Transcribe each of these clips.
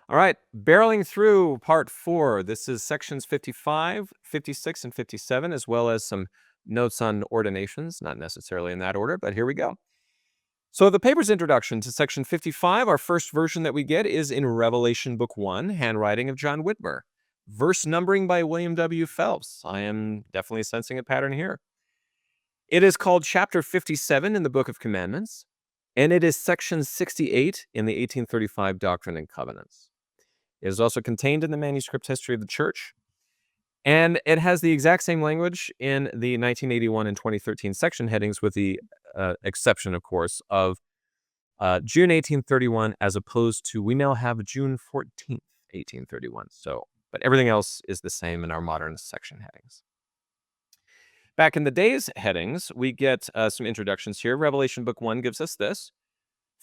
All right, barreling through part 4. This is sections 55, 56, and 57, as well as some notes on ordinations, not necessarily in that order, but here we go. So the paper's introduction to section 55, our first version that we get is in Revelation Book 1, handwriting of John Whitmer. Verse numbering by William W. Phelps. I am definitely sensing a pattern here. It is called chapter 57 in the Book of Commandments, and it is section 68 in the 1835 Doctrine and Covenants. It is also contained in the manuscript history of the church, and it has the exact same language in the 1981 and 2013 section headings, with the exception, of course, of June 1831, as opposed to we now have June 14th, 1831. So, but everything else is the same in our modern section headings. Back in the day's headings, we get some introductions here. Revelation Book 1 gives us this.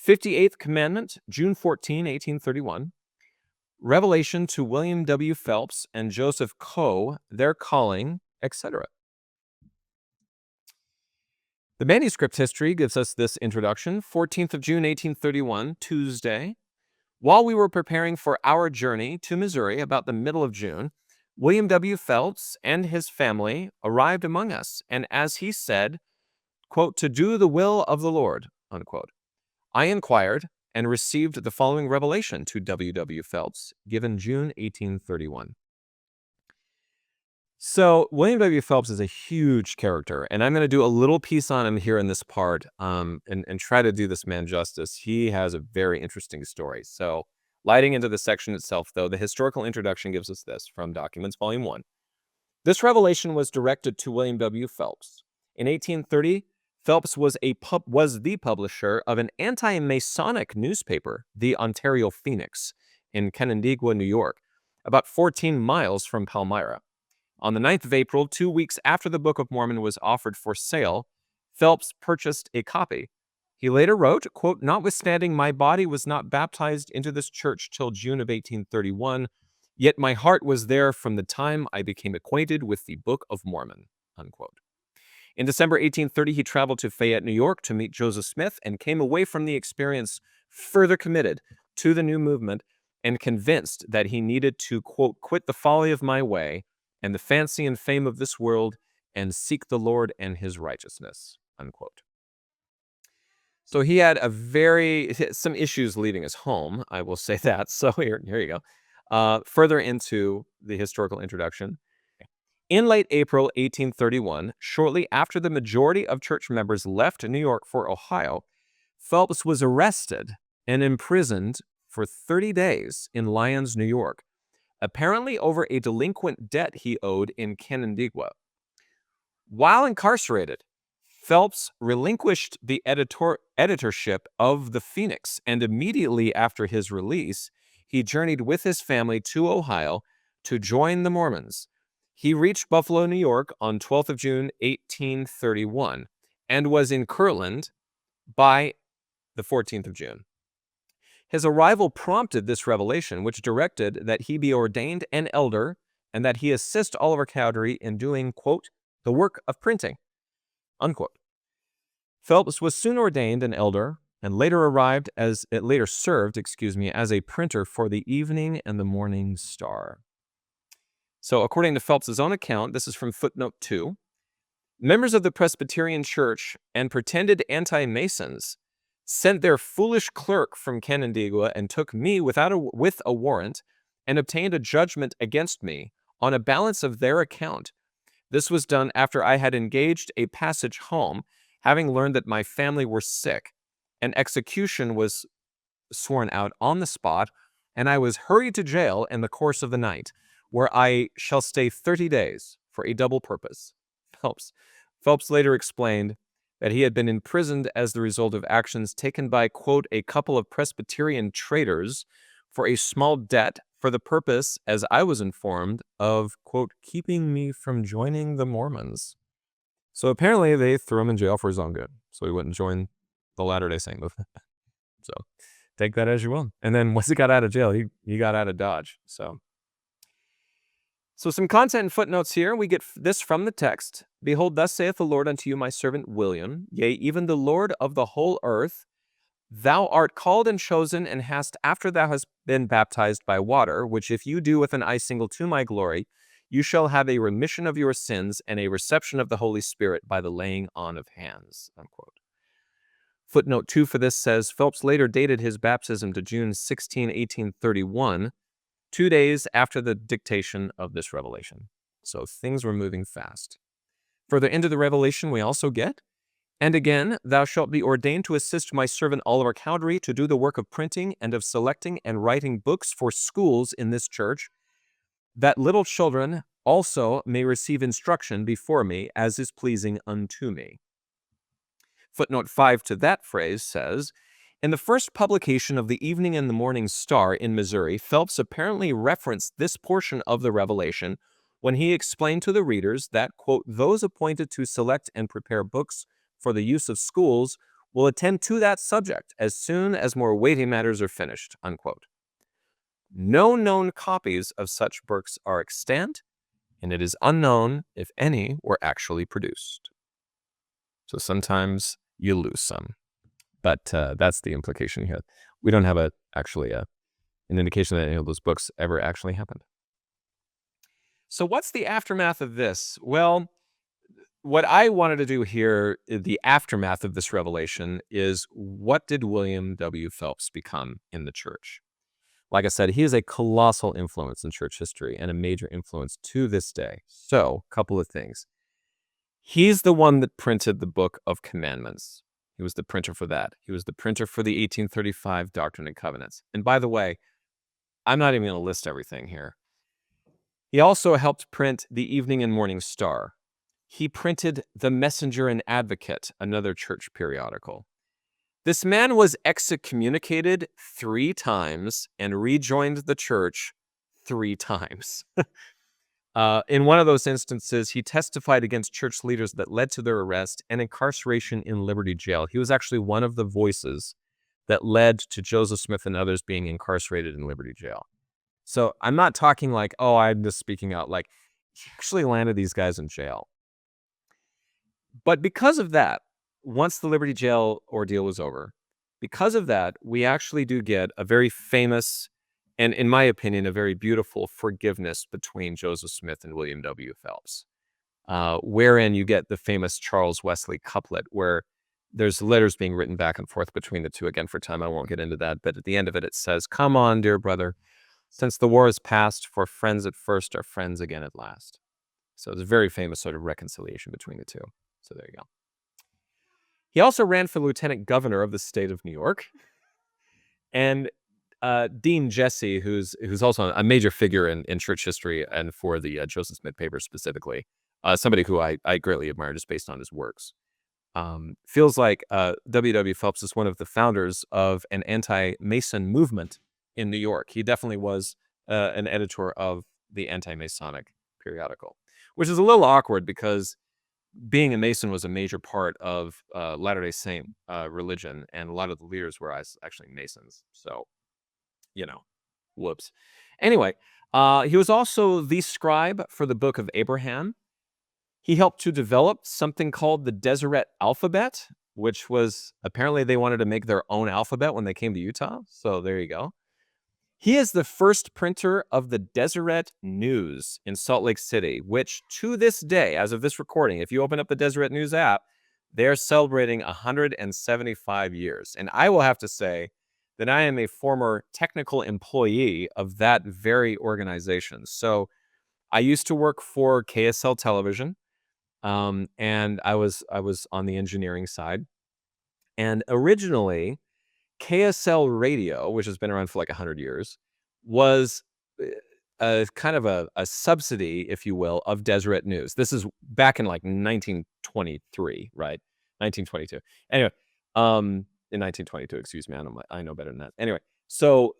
58th Commandment, June 14, 1831. Revelation to William W. Phelps and Joseph Coe, their calling, etc. The manuscript history gives us this introduction. 14th of June, 1831, Tuesday. While we were preparing for our journey to Missouri about the middle of June, William W. Phelps and his family arrived among us, and as he said, quote, to do the will of the Lord, unquote, I inquired and received the following revelation to W. W. Phelps, given June 1831. So William W. Phelps is a huge character, and I'm going to do a little piece on him here in this part and try to do this man justice. He has a very interesting story. So lighting into the section itself, though, the historical introduction gives us this from Documents, Volume 1. This revelation was directed to William W. Phelps. In 1830, Phelps was the publisher of an anti-Masonic newspaper, the Ontario Phoenix, in Canandaigua, New York, about 14 miles from Palmyra. On the 9th of April, 2 weeks after the Book of Mormon was offered for sale, Phelps purchased a copy. He later wrote, quote, notwithstanding my body was not baptized into this church till June of 1831, yet my heart was there from the time I became acquainted with the Book of Mormon, unquote. In December 1830, he traveled to Fayette, New York to meet Joseph Smith and came away from the experience further committed to the new movement and convinced that he needed to, quote, quit the folly of my way and the fancy and fame of this world and seek the Lord and his righteousness, unquote. So he had some issues leaving his home, I will say that. So here you go. Further into the historical introduction. In late April 1831, shortly after the majority of church members left New York for Ohio, Phelps was arrested and imprisoned for 30 days in Lyons, New York, apparently over a delinquent debt he owed in Canandaigua. While incarcerated, Phelps relinquished the editorship of the Phoenix, and immediately after his release, he journeyed with his family to Ohio to join the Mormons. He reached Buffalo, New York on 12th of June, 1831, and was in Kirtland by the 14th of June. His arrival prompted this revelation, which directed that he be ordained an elder and that he assist Oliver Cowdery in doing, quote, the work of printing, unquote. Phelps was soon ordained an elder and later served as a printer for the Evening and the Morning Star. So according to Phelps' own account, this is from footnote 2, members of the Presbyterian Church and pretended anti-Masons sent their foolish clerk from Canandaigua and took me with a warrant and obtained a judgment against me on a balance of their account. This was done after I had engaged a passage home, having learned that my family were sick. An execution was sworn out on the spot, and I was hurried to jail in the course of the night, where I shall stay 30 days for a double purpose. Phelps later explained that he had been imprisoned as the result of actions taken by, quote, a couple of Presbyterian traders for a small debt for the purpose, as I was informed, of, quote, keeping me from joining the Mormons. So apparently they threw him in jail for his own good, so he wouldn't join the Latter-day Saint movement. So take that as you will. And then once he got out of jail, he got out of Dodge. So some content and footnotes here. We get this from the text. Behold, thus saith the Lord unto you, my servant William, yea, even the Lord of the whole earth, Thou art called and chosen, and hast, after thou hast been baptized by water, which if you do with an eye single to my glory, you shall have a remission of your sins and a reception of the Holy Spirit by the laying on of hands." Unquote. Footnote 2 for this says, Phelps later dated his baptism to June 16, 1831, 2 days after the dictation of this revelation. So things were moving fast. Further into the revelation, we also get, "And again, thou shalt be ordained to assist my servant Oliver Cowdery to do the work of printing and of selecting and writing books for schools in this church, that little children also may receive instruction before me, as is pleasing unto me." Footnote 5 to that phrase says, "In the first publication of the Evening and the Morning Star in Missouri, Phelps apparently referenced this portion of the revelation when he explained to the readers that, quote, those appointed to select and prepare books for the use of schools will attend to that subject as soon as more weighty matters are finished," unquote. No known copies of such books are extant, and it is unknown if any were actually produced. So sometimes you lose some. But that's the implication here. We don't have actually an indication that any of those books ever actually happened. So what's the aftermath of this? Well, what I wanted to do here, the aftermath of this revelation, is what did William W. Phelps become in the church? Like I said, he is a colossal influence in church history and a major influence to this day. So, a couple of things. He's the one that printed the Book of Commandments. He was the printer for that. He was the printer for the 1835 Doctrine and Covenants. And by the way, I'm not even going to list everything here. He also helped print the Evening and Morning Star. He printed The Messenger and Advocate, another church periodical. This man was excommunicated 3 times and rejoined the church 3 times. In one of those instances, he testified against church leaders that led to their arrest and incarceration in Liberty Jail. He was actually one of the voices that led to Joseph Smith and others being incarcerated in Liberty Jail. So I'm not talking like, oh, I'm just speaking out. Like, he actually landed these guys in jail. But because of that, once the Liberty Jail ordeal was over, because of that, we actually do get a very famous and, in my opinion, a very beautiful forgiveness between Joseph Smith and William W. Phelps, wherein you get the famous Charles Wesley couplet, where there's letters being written back and forth between the two. Again, for time, I won't get into that. But at the end of it, it says, "Come on, dear brother, since the war is past, for friends at first are friends again at last." So it's a very famous sort of reconciliation between the two. So there you go. He also ran for lieutenant governor of the state of New York. And Dean Jesse, who's also a major figure in church history and for the Joseph Smith Papers specifically, somebody who I greatly admire just based on his works, feels like W. W. Phelps is one of the founders of an anti-Mason movement in New York. He definitely was an editor of the anti-Masonic periodical, which is a little awkward because being a Mason was a major part of Latter-day Saint religion, and a lot of the leaders were actually Masons. So, whoops. Anyway, he was also the scribe for the Book of Abraham. He helped to develop something called the Deseret alphabet, which was apparently they wanted to make their own alphabet when they came to Utah. So there you go. He is the first printer of the Deseret News in Salt Lake City, which to this day, as of this recording, if you open up the Deseret News app, they're celebrating 175 years. And I will have to say that I am a former technical employee of that very organization. So I used to work for KSL Television, and I was on the engineering side. And originally, KSL Radio, which has been around for like 100 years, was a kind of a subsidy, if you will, of Deseret News. This is back in like 1923, right? 1922. Anyway, in 1922, excuse me, I know better than that. Anyway, so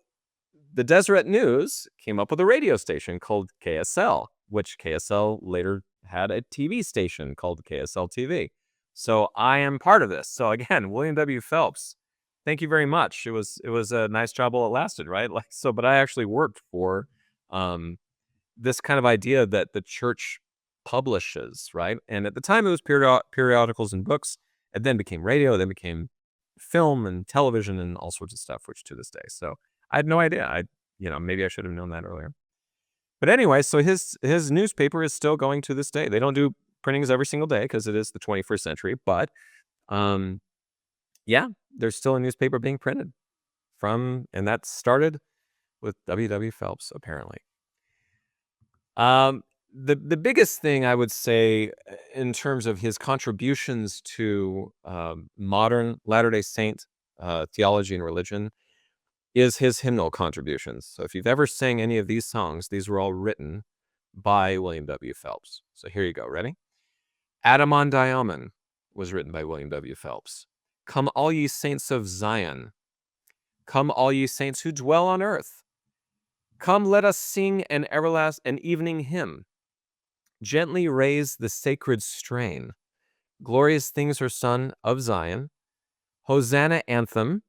the Deseret News came up with a radio station called KSL, which KSL later had a TV station called KSL TV. So I am part of this. So again, William W. Phelps, thank you very much. It was a nice job while it lasted, right? But I actually worked for this kind of idea that the church publishes, right? And at the time, it was periodicals and books. It then became radio. Then became film and television and all sorts of stuff, which to this day. So I had no idea. Maybe I should have known that earlier. But anyway, so his newspaper is still going to this day. They don't do printings every single day because it is the 21st century, but um, yeah, there's still a newspaper being printed and that started with W Phelps, apparently. The biggest thing I would say in terms of his contributions to modern Latter-day Saint theology and religion is his hymnal contributions. So if you've ever sang any of these songs, these were all written by William W. Phelps. So here you go. Ready? Adamon Diamon was written by William W. Phelps. Come all ye saints of Zion. Come all ye saints who dwell on earth. Come let us sing an evening hymn. Gently raise the sacred strain. Glorious things are sung of Zion. Hosanna anthem.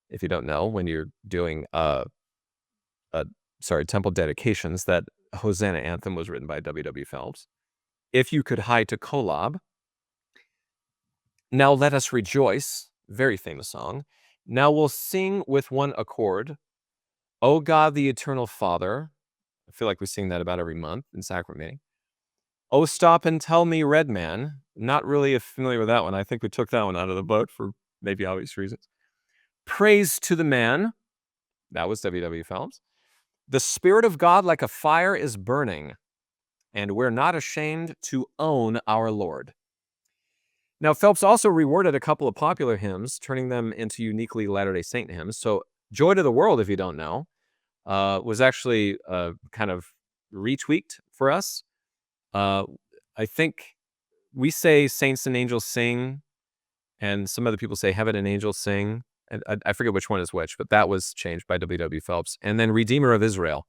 If you don't know, when you're doing temple dedications, that Hosanna anthem was written by W. Phelps. If you could hie to Kolob. Now let us rejoice. Very famous song. Now we'll sing with one accord. O God, the eternal Father. I feel like we sing that about every month in sacrament meeting. Oh, stop and tell me, Red Man. Not really familiar with that one. I think we took that one out of the boat for maybe obvious reasons. Praise to the man. That was W. Phelps. The Spirit of God like a fire is burning, and we're not ashamed to own our Lord. Now, Phelps also reworded a couple of popular hymns, turning them into uniquely Latter-day Saint hymns. So Joy to the World, if you don't know, was actually kind of retweaked for us. I think we say saints and angels sing, and some other people say heaven and angels sing. And I forget which one is which, but that was changed by W. Phelps. And then Redeemer of Israel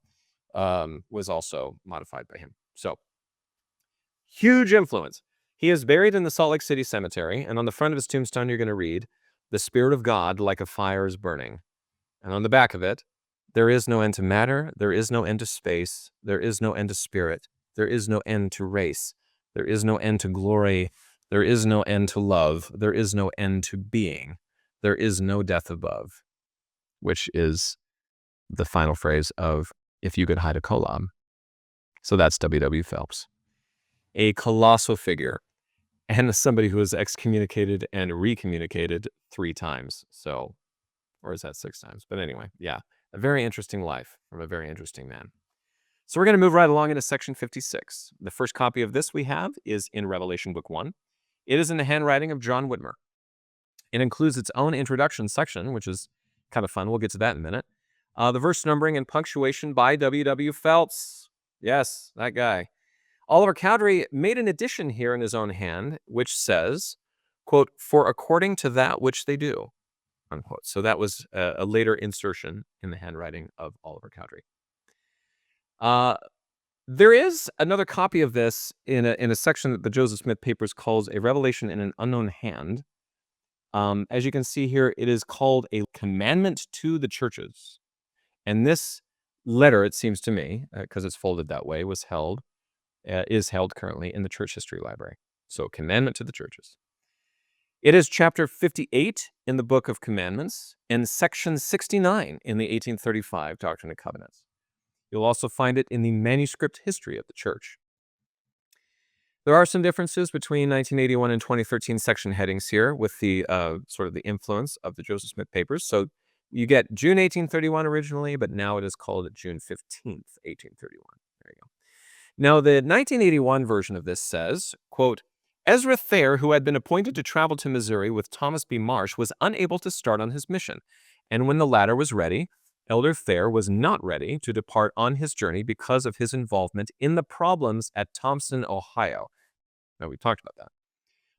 was also modified by him. So huge influence. He is buried in the Salt Lake City Cemetery, and on the front of his tombstone, you're going to read, "The Spirit of God like a fire is burning." And on the back of it, "There is no end to matter, there is no end to space, there is no end to spirit, there is no end to race, there is no end to glory, there is no end to love, there is no end to being, there is no death above," which is the final phrase of "If you could hide a Kolob." So that's W. Phelps. A colossal figure, and somebody who was excommunicated and recommunicated 3 times. So, or is that 6 times? But anyway, yeah, a very interesting life from a very interesting man. So we're going to move right along into section 56. The first copy of this we have is in Revelation Book 1. It is in the handwriting of John Whitmer. It includes its own introduction section, which is kind of fun. We'll get to that in a minute. The verse numbering and punctuation by W. Phelps. Yes, that guy. Oliver Cowdery made an addition here in his own hand, which says, quote, "For according to that which they do," unquote. So that was a later insertion in the handwriting of Oliver Cowdery. There is another copy of this in a section that the Joseph Smith Papers calls a Revelation in an Unknown Hand. As you can see here, it is called a commandment to the churches. And this letter, it seems to me, because it's folded that way, is held currently in the Church History Library. So, commandment to the churches. It is chapter 58 in the Book of Commandments and section 69 in the 1835 Doctrine and Covenants. You'll also find it in the manuscript history of the church. There are some differences between 1981 and 2013 section headings here with the sort of the influence of the Joseph Smith Papers. So you get June 1831 originally, but now it is called June 15th, 1831. There you go. Now, the 1981 version of this says, quote, "Ezra Thayre, who had been appointed to travel to Missouri with Thomas B. Marsh, was unable to start on his mission. And when the latter was ready, Elder Thayre was not ready to depart on his journey because of his involvement in the problems at Thompson, Ohio." Now, we talked about that.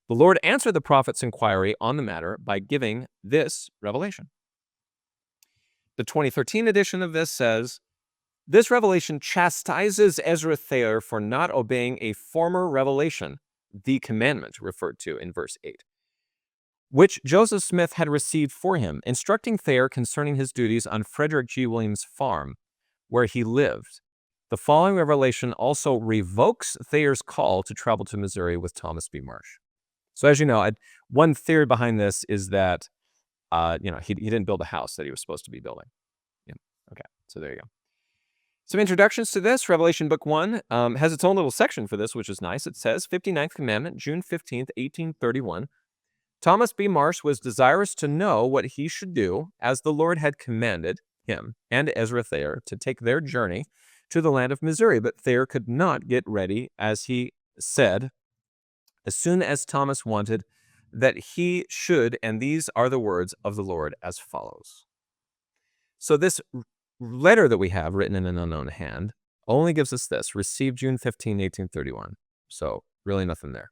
The Lord answered the prophet's inquiry on the matter by giving this revelation. The 2013 edition of this says, "This revelation chastises Ezra Thayre for not obeying a former revelation, the commandment referred to in verse 8, which Joseph Smith had received for him, instructing Thayre concerning his duties on Frederick G. Williams' farm, where he lived. The following revelation also revokes Thayer's call to travel to Missouri with Thomas B. Marsh." So as you know, one theory behind this is that he didn't build a house that he was supposed to be building. Yeah. Okay. So there you go. Some introductions to this. Revelation Book 1 has its own little section for this, which is nice. It says, 59th Commandment, June 15th, 1831. Thomas B. Marsh was desirous to know what he should do, as the Lord had commanded him and Ezra Thayre to take their journey to the land of Missouri. But Thayre could not get ready, as he said, as soon as Thomas wanted that he should, and these are the words of the Lord as follows. So this letter that we have written in an unknown hand only gives us this: received June 15, 1831. So really nothing there.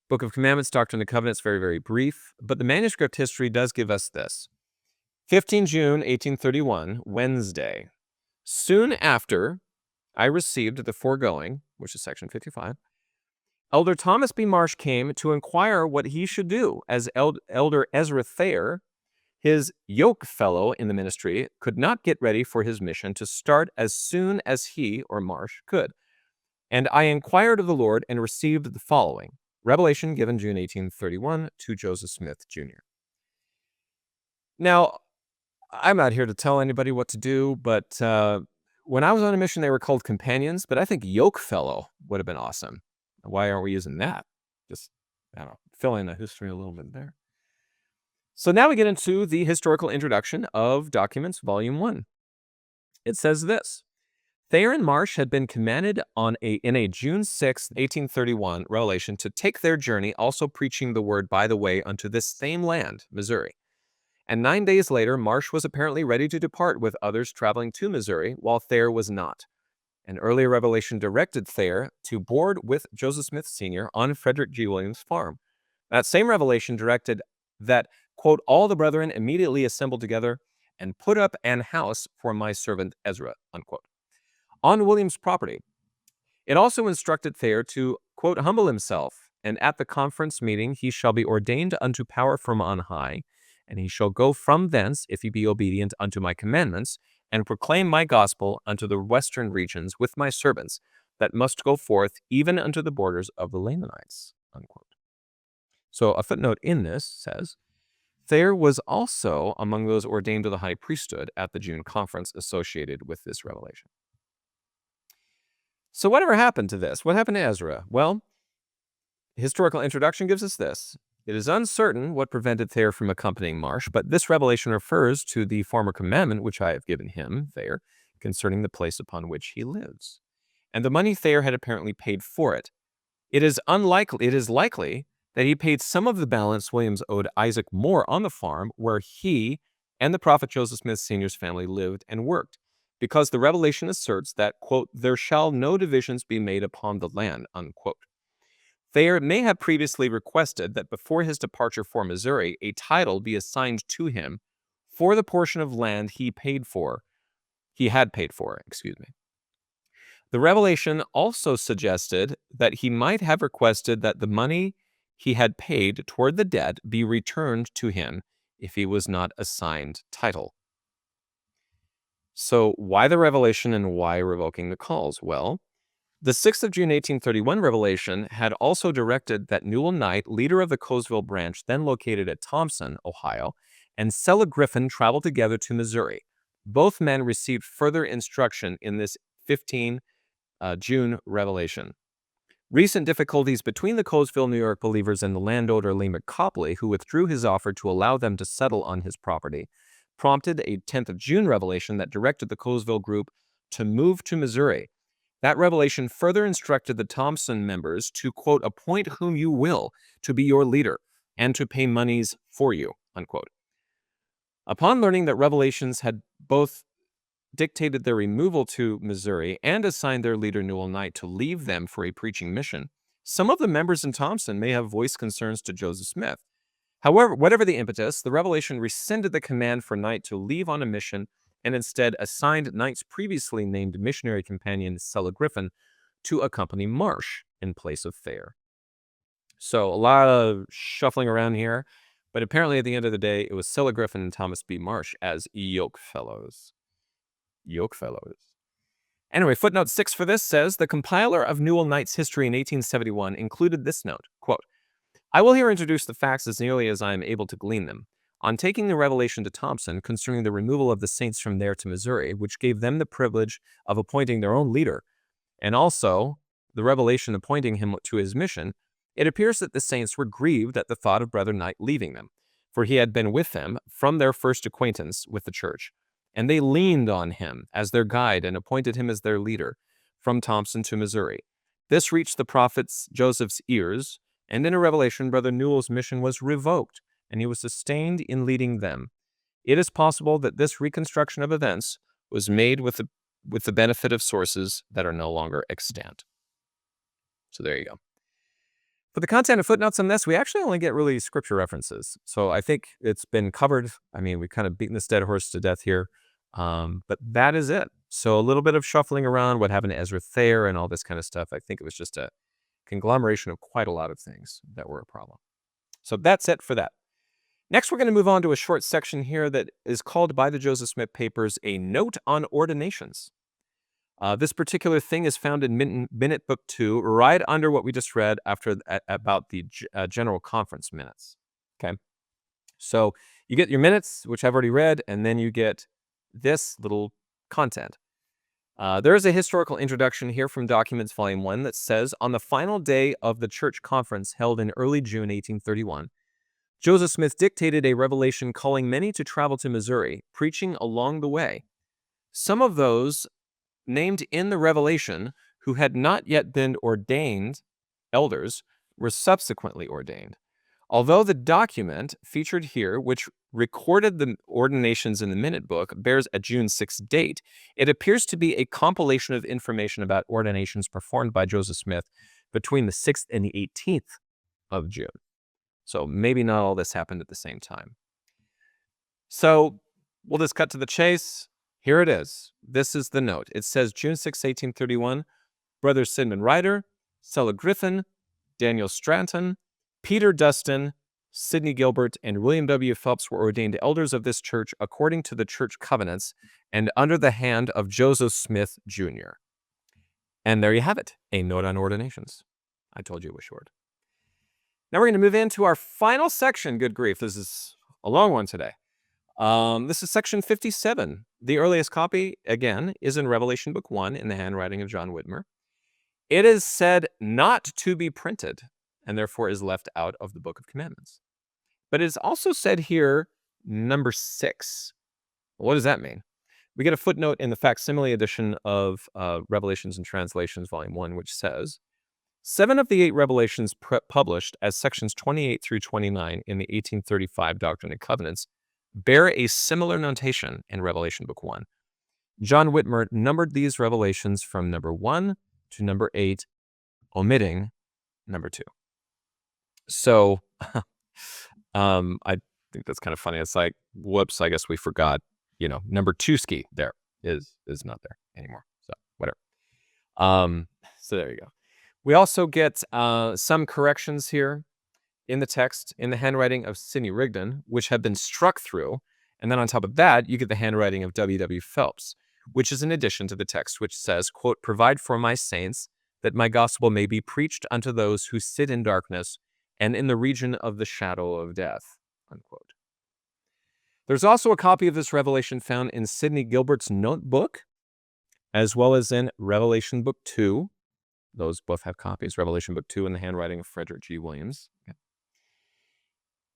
Book of Commandments, Doctrine and Covenants, very, very brief. But the manuscript history does give us this. 15 June, 1831, Wednesday. Soon after I received the foregoing, which is section 55, Elder Thomas B. Marsh came to inquire what he should do, as Elder Ezra Thayre, his yoke fellow in the ministry, could not get ready for his mission to start as soon as he, or Marsh, could. And I inquired of the Lord and received the following. Revelation given June 1831 to Joseph Smith, Jr. Now, I'm not here to tell anybody what to do, but when I was on a mission, they were called companions, but I think yoke fellow would have been awesome. Why aren't we using that? Just, I don't know, fill in the history a little bit there. So now we get into the historical introduction of Documents, Volume 1. It says this. Thayre and Marsh had been commanded in a June 6, 1831 revelation to take their journey, also preaching the word by the way unto this same land, Missouri. And 9 days later, Marsh was apparently ready to depart with others traveling to Missouri, while Thayre was not. An earlier revelation directed Thayre to board with Joseph Smith Sr. on Frederick G. Williams' farm. That same revelation directed that, quote, all the brethren immediately assembled together and put up an house for my servant Ezra, unquote, on Williams' property. It also instructed Thayre to, quote, humble himself, and at the conference meeting he shall be ordained unto power from on high, and he shall go from thence, if he be obedient unto my commandments, and proclaim my gospel unto the western regions with my servants, that must go forth even unto the borders of the Lamanites, unquote. So a footnote in this says, Thayre was also among those ordained to the high priesthood at the June conference associated with this revelation. So whatever happened to this? What happened to Ezra? Well, historical introduction gives us this. It is uncertain what prevented Thayre from accompanying Marsh, but this revelation refers to the former commandment which I have given him, Thayre, concerning the place upon which he lives, and the money Thayre had apparently paid for it. It is likely that he paid some of the balance Williams owed Isaac Moore on the farm where he and the prophet Joseph Smith Sr.'s family lived and worked, because the revelation asserts that, quote, there shall no divisions be made upon the land, unquote. Thayre may have previously requested that before his departure for Missouri, a title be assigned to him for the portion of land he had paid for. The revelation also suggested that he might have requested that the money he had paid toward the debt be returned to him if he was not assigned title. So why the revelation and why revoking the calls? Well, the 6th of June 1831 revelation had also directed that Newell Knight, leader of the Colesville branch then located at Thompson, Ohio, and Sella Griffin traveled together to Missouri. Both men received further instruction in this 15 June revelation. Recent difficulties between the Colesville, New York believers and the landowner Lee McCopley, who withdrew his offer to allow them to settle on his property, prompted a 10th of June revelation that directed the Colesville group to move to Missouri. That revelation further instructed the Thompson members to, quote, appoint whom you will to be your leader and to pay monies for you, unquote. Upon learning that revelations had both dictated their removal to Missouri and assigned their leader Newell Knight to leave them for a preaching mission, some of the members in Thompson may have voiced concerns to Joseph Smith. However, whatever the impetus, the revelation rescinded the command for Knight to leave on a mission and instead assigned Knight's previously named missionary companion, Sella Griffin, to accompany Marsh in place of Thayre. So a lot of shuffling around here, but apparently at the end of the day, it was Sella Griffin and Thomas B. Marsh as yoke fellows. Yoke fellows. Anyway, footnote 6 for this says, the compiler of Newell Knight's history in 1871 included this note, quote, I will here introduce the facts as nearly as I am able to glean them. on taking the revelation to Thompson concerning the removal of the saints from there to Missouri, which gave them the privilege of appointing their own leader, and also the revelation appointing him to his mission, it appears that the saints were grieved at the thought of Brother Knight leaving them, for he had been with them from their first acquaintance with the church, and they leaned on him as their guide and appointed him as their leader from Thompson to Missouri. This reached the prophet Joseph's ears, and in a revelation, Brother Newell's mission was revoked, and he was sustained in leading them. It is possible that this reconstruction of events was made with the benefit of sources that are no longer extant. So there you go. For the content of footnotes on this, we actually only get really scripture references. So I think it's been covered. I mean, we've kind of beaten this dead horse to death here. But that is it. So a little bit of shuffling around what happened to Ezra Thayre and all this kind of stuff. I think it was just a conglomeration of quite a lot of things that were a problem. So that's it for that. Next, we're going to move on to a short section here that is called by the Joseph Smith Papers a note on ordinations. This particular thing is found in Minute Book 2, right under what we just read about the General Conference minutes. Okay, so you get your minutes, which I've already read, and then you get this little content. There is a historical introduction here from Documents Volume 1 that says, on the final day of the church conference held in early June 1831, Joseph Smith dictated a revelation calling many to travel to Missouri, preaching along the way. Some of those named in the revelation who had not yet been ordained elders were subsequently ordained. Although the document featured here, which recorded the ordinations in the minute book, bears a June 6 date, it appears to be a compilation of information about ordinations performed by Joseph Smith between the 6th and the 18th of June. So maybe not all this happened at the same time. So we'll just cut to the chase. Here it is. This is the note. It says June 6, 1831, Brothers Sidman Ryder, Sella Griffin, Daniel Stratton, Peter Dustin, Sidney Gilbert, and William W. Phelps were ordained elders of this church according to the church covenants and under the hand of Joseph Smith, Jr. And there you have it, a note on ordinations. I told you it was short. Now we're going to move into our final section. Good grief, this is a long one today. This is section 57. The earliest copy, again, is in Revelation Book 1 in the handwriting of John Whitmer. It is said not to be printed, and therefore is left out of the Book of Commandments. But it is also said here, number 6. What does that mean? We get a footnote in the facsimile edition of Revelations and Translations, Volume 1, which says, 7 of the 8 revelations published as sections 28 through 29 in the 1835 Doctrine and Covenants bear a similar notation in Revelation Book 1. John Whitmer numbered these revelations from number 1 to number 8, omitting number 2. So, I think that's kind of funny. It's like, whoops, I guess we forgot, number 2 ski there is not there anymore. So, whatever. So there you go. We also get some corrections here in the text, in the handwriting of Sidney Rigdon, which have been struck through. And then on top of that, you get the handwriting of W Phelps, which is an addition to the text, which says, quote, provide for my saints that my gospel may be preached unto those who sit in darkness and in the region of the shadow of death, unquote. There's also a copy of this revelation found in Sidney Gilbert's notebook, as well as in Revelation Book 2. Those both have copies, Revelation Book 2 in the handwriting of Frederick G. Williams. Okay.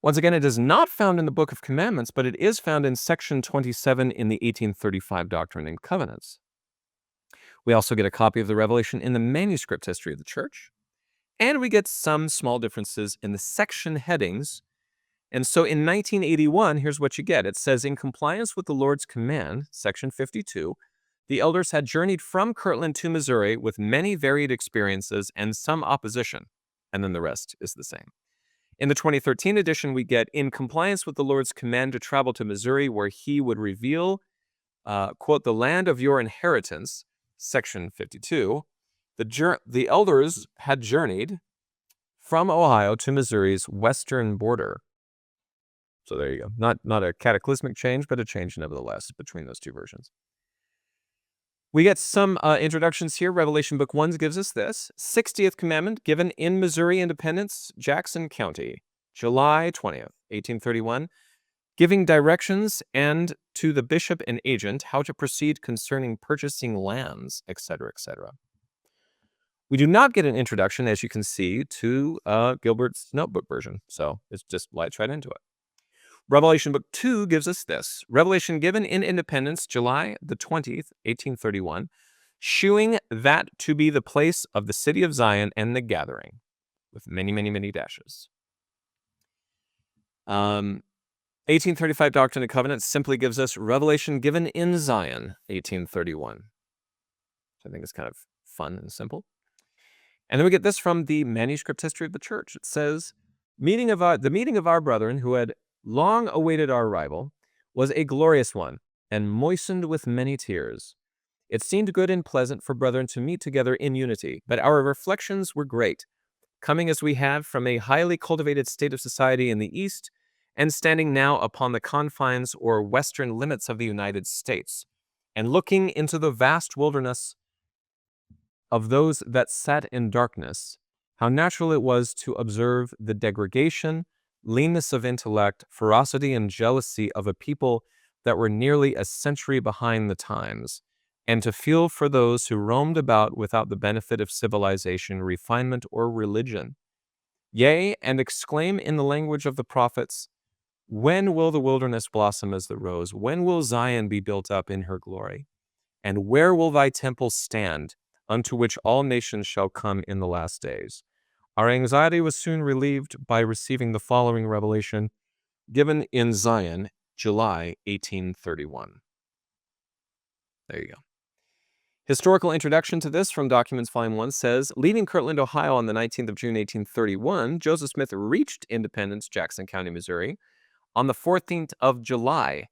Once again, it is not found in the Book of Commandments, but it is found in section 27 in the 1835 Doctrine and Covenants. We also get a copy of the revelation in the manuscript history of the church, and we get some small differences in the section headings. And so in 1981, here's what you get. It says, in compliance with the Lord's command, section 52, the elders had journeyed from Kirtland to Missouri with many varied experiences and some opposition, and then the rest is the same. In the 2013 edition, we get, in compliance with the Lord's command to travel to Missouri, where he would reveal, quote, the land of your inheritance, section 52, the elders had journeyed from Ohio to Missouri's western border. So there you go. Not a cataclysmic change, but a change nevertheless between those two versions. We get some introductions here. Revelation Book 1 gives us this. 60th commandment given in Missouri Independence, Jackson County, July 20th, 1831. giving directions and to the bishop and agent how to proceed concerning purchasing lands, etc., etc. We do not get an introduction, as you can see, to Gilbert's notebook version, so it's just lights right into it. Revelation Book 2 gives us this. Revelation given in Independence, July the 20th, 1831, shewing that to be the place of the city of Zion and the gathering, with many, many, many dashes. 1835 Doctrine and Covenants simply gives us Revelation given in Zion, 1831. Which I think is kind of fun and simple. And then we get this from the Manuscript History of the Church. It says, the meeting of our brethren who had long awaited our arrival was a glorious one and moistened with many tears. It seemed good and pleasant for brethren to meet together in unity, but our reflections were great, coming as we have from a highly cultivated state of society in the East, and standing now upon the confines or western limits of the United States, and looking into the vast wilderness of those that sat in darkness, how natural it was to observe the degradation, leanness of intellect, ferocity and jealousy of a people that were nearly a century behind the times, and to feel for those who roamed about without the benefit of civilization, refinement, or religion. Yea, and exclaim in the language of the prophets, when will the wilderness blossom as the rose? When will Zion be built up in her glory? And where will thy temple stand, unto which all nations shall come in the last days? Our anxiety was soon relieved by receiving the following revelation, given in Zion, July 1831. There you go. Historical introduction to this from Documents Volume 1 says, leaving Kirtland, Ohio on the 19th of June, 1831, Joseph Smith reached Independence, Jackson County, Missouri, on the 14th of July.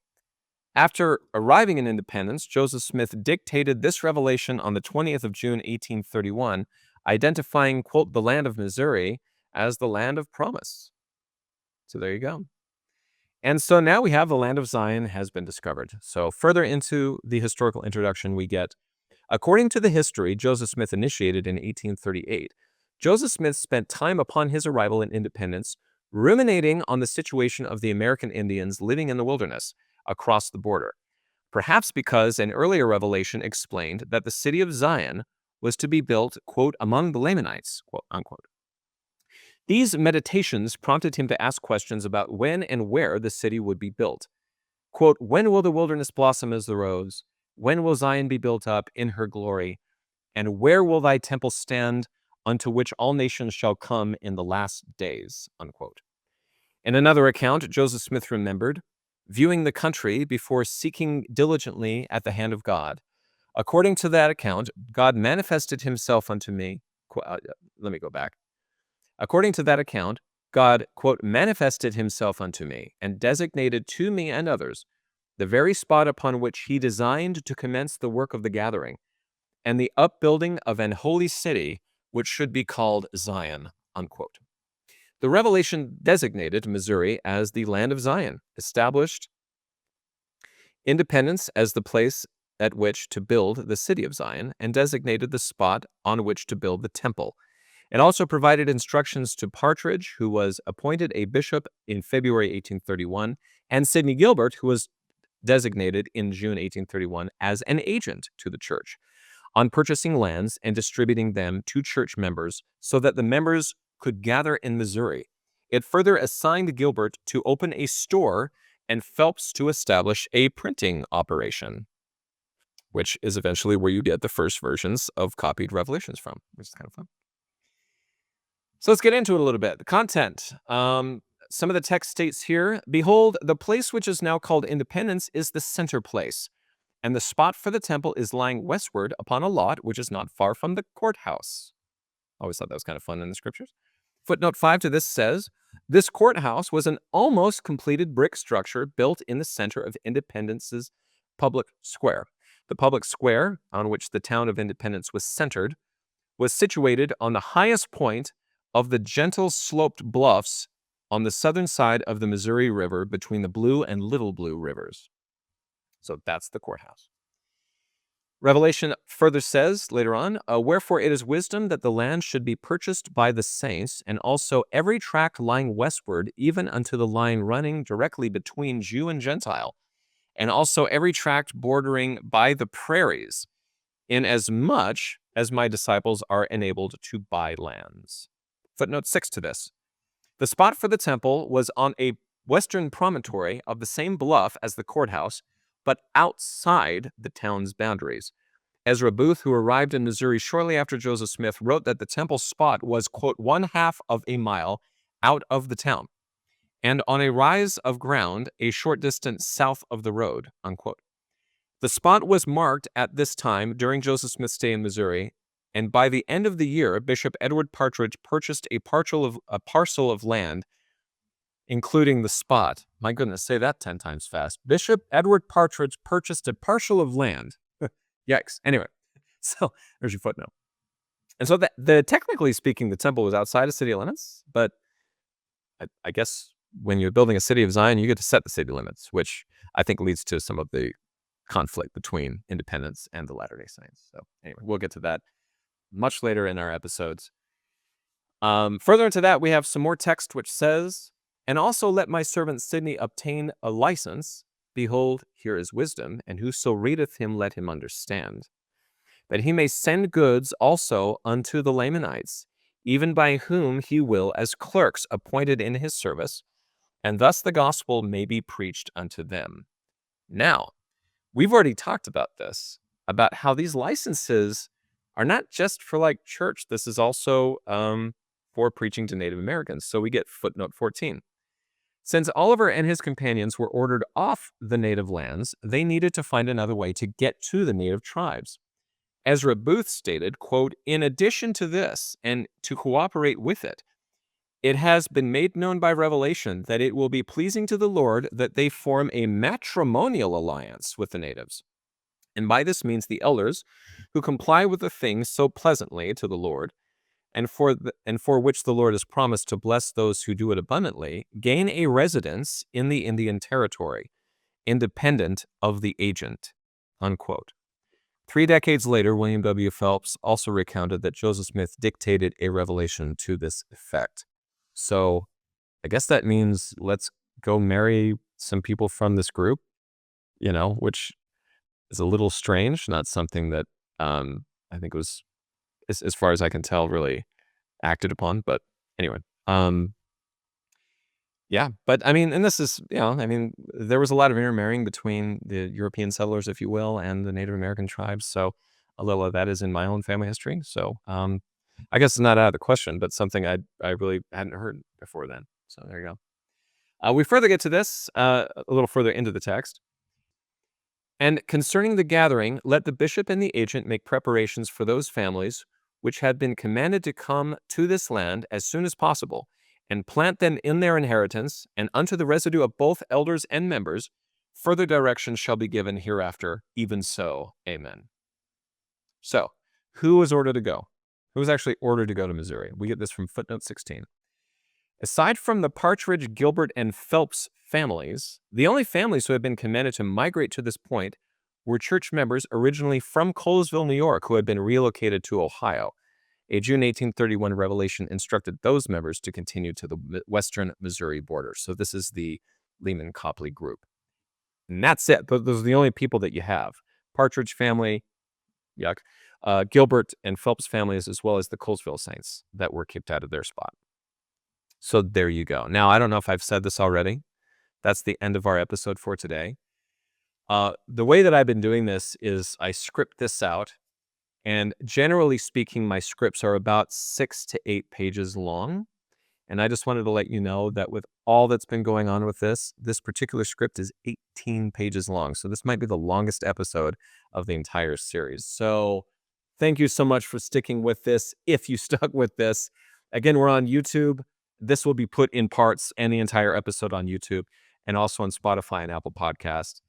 After arriving in Independence, Joseph Smith dictated this revelation on the 20th of June, 1831, identifying, quote, the land of Missouri as the land of promise. So there you go. And so now we have the land of Zion has been discovered. So further into the historical introduction we get, according to the history Joseph Smith initiated in 1838, Joseph Smith spent time upon his arrival in Independence ruminating on the situation of the American Indians living in the wilderness across the border, perhaps because an earlier revelation explained that the city of Zion was to be built, quote, among the Lamanites, quote, unquote. These meditations prompted him to ask questions about when and where the city would be built. Quote, when will the wilderness blossom as the rose? When will Zion be built up in her glory? And where will thy temple stand, unto which all nations shall come in the last days? Unquote. In another account, Joseph Smith remembered, viewing the country before seeking diligently at the hand of God. According to that account, God manifested himself unto me. Let me go back. According to that account, God, quote, manifested himself unto me and designated to me and others the very spot upon which he designed to commence the work of the gathering and the upbuilding of an holy city which should be called Zion, unquote. The revelation designated Missouri as the land of Zion, established Independence as the place at which to build the city of Zion, and designated the spot on which to build the temple. It also provided instructions to Partridge, who was appointed a bishop in February 1831, and Sidney Gilbert, who was designated in June 1831 as an agent to the church, on purchasing lands and distributing them to church members so that the members could gather in Missouri. It further assigned Gilbert to open a store and Phelps to establish a printing operation, which is eventually where you get the first versions of copied revelations from, which is kind of fun. So let's get into it a little bit. The content. Some of the text states here, behold, the place which is now called Independence is the center place, and the spot for the temple is lying westward upon a lot which is not far from the courthouse. Always thought that was kind of fun in the scriptures. Footnote 5 to this says, this courthouse was an almost completed brick structure built in the center of Independence's public square. The public square, on which the town of Independence was centered, was situated on the highest point of the gentle sloped bluffs on the southern side of the Missouri River between the Blue and Little Blue rivers. So that's the courthouse. Revelation further says later on, wherefore it is wisdom that the land should be purchased by the saints, and also every tract lying westward, even unto the line running directly between Jew and Gentile, and also every tract bordering by the prairies, inasmuch as my disciples are enabled to buy lands. Footnote 6 to this. The spot for the temple was on a western promontory of the same bluff as the courthouse, but outside the town's boundaries. Ezra Booth, who arrived in Missouri shortly after Joseph Smith, wrote that the temple spot was, quote, 1/2 of a mile out of the town, and on a rise of ground a short distance south of the road, unquote. The spot was marked at this time during Joseph Smith's stay in Missouri, and by the end of the year, Bishop Edward Partridge purchased a parcel of land, including the spot. My goodness, say that 10 times fast. Bishop Edward Partridge purchased a parcel of land. Yikes. Anyway, so there's your footnote. And so technically speaking, the temple was outside of city limits, but I guess when you're building a city of Zion, you get to set the city limits, which I think leads to some of the conflict between independents and the Latter-day Saints. So anyway, we'll get to that much later in our episodes. Further into that, we have some more text which says, and also let my servant Sidney obtain a license. Behold, here is wisdom, and whoso readeth him, let him understand. That he may send goods also unto the Lamanites, even by whom he will as clerks appointed in his service, and thus the gospel may be preached unto them. Now, we've already talked about this, about how these licenses are not just for like church. This is also for preaching to Native Americans. So we get footnote 14. Since Oliver and his companions were ordered off the native lands, they needed to find another way to get to the native tribes. Ezra Booth stated, quote, in addition to this, and to cooperate with it, it has been made known by revelation that it will be pleasing to the Lord that they form a matrimonial alliance with the natives. And by this means the elders, who comply with the things so pleasantly to the Lord, and for which the Lord has promised to bless those who do it abundantly, gain a residence in the Indian territory, independent of the agent, unquote. 3 decades later, William W. Phelps also recounted that Joseph Smith dictated a revelation to this effect. So I guess that means let's go marry some people from this group, which is a little strange, not something that I think was, as far as I can tell, really acted upon. But anyway, yeah. But I mean, and this is, there was a lot of intermarrying between the European settlers, if you will, and the Native American tribes. So a little of that is in my own family history. So I guess it's not out of the question, but something I really hadn't heard before then. So there you go. We further get to this a little further into the text. And concerning the gathering, let the bishop and the agent make preparations for those families which had been commanded to come to this land as soon as possible, and plant them in their inheritance, and unto the residue of both elders and members, further directions shall be given hereafter, even so. Amen. So, who was ordered to go? Who was actually ordered to go to Missouri? We get this from footnote 16. Aside from the Partridge, Gilbert, and Phelps families, the only families who had been commanded to migrate to this point were church members originally from Colesville, New York, who had been relocated to Ohio. A June 1831 revelation instructed those members to continue to the western Missouri border. So this is the Lehman Copley group. And that's it. Those are the only people that you have. Partridge family, yuck. Gilbert and Phelps families, as well as the Colesville Saints that were kicked out of their spot. So there you go. Now, I don't know if I've said this already. That's the end of our episode for today. The way that I've been doing this is I script this out, and generally speaking, my scripts are about 6 to 8 pages long. And I just wanted to let you know that with all that's been going on with this particular script is 18 pages long. So this might be the longest episode of the entire series. So thank you so much for sticking with this, if you stuck with this. Again, we're on YouTube. This will be put in parts and the entire episode on YouTube, and also on Spotify and Apple Podcasts.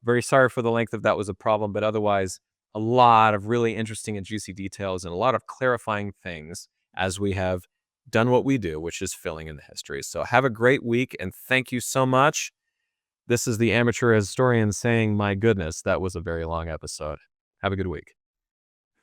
Very sorry for the length if that was a problem, but otherwise, a lot of really interesting and juicy details and a lot of clarifying things as we have done what we do, which is filling in the history. So have a great week, and thank you so much. This is the amateur historian saying, my goodness, that was a very long episode. Have a good week.